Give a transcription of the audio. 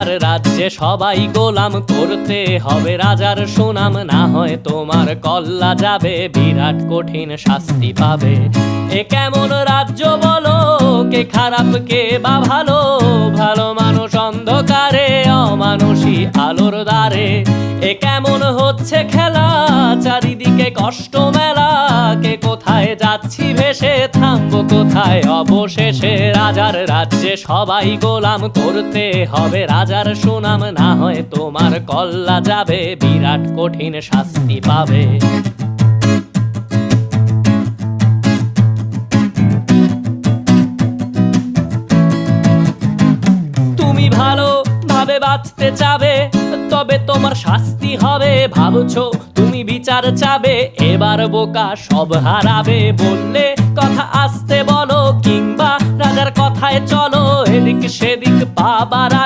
রাজ্যে সবাই গোলাম করতে হবে রাজার সুনাম, না হয় তোমার কল্লা যাবে, বিরাট কঠিন শাস্তি পাবে। এ কেমন রাজ্য বলো, কে খারাপ কে বা ভালো, ভালো মানুষ অন্ধকারে, অমানুষী আলোর দ্বারে। এ কেমন হচ্ছে খেলা, চারিদিকে কষ্ট মেলা, কে কোথায় যাচ্ছি ভেসে, থামবো কোথায় অবশেষে। রাজার রাজ্যে সবাই গোলাম করতে হবে রাজার সুনাম, না হয় তোমার কল্লা যাবে, বিরাট কঠিন শাস্তি পাবে। তুমি ভালো ভাবে বাঁচতে চাবে, তবে তোমার শাস্তি হবে। ভাবছো তুমি বিচার চাবে, এবার বোকা সব হারাবে। বললে কথা আসতে বলো, কিংবা রাজার কথায় চলো, এদিক সেদিক পা বাড়াও।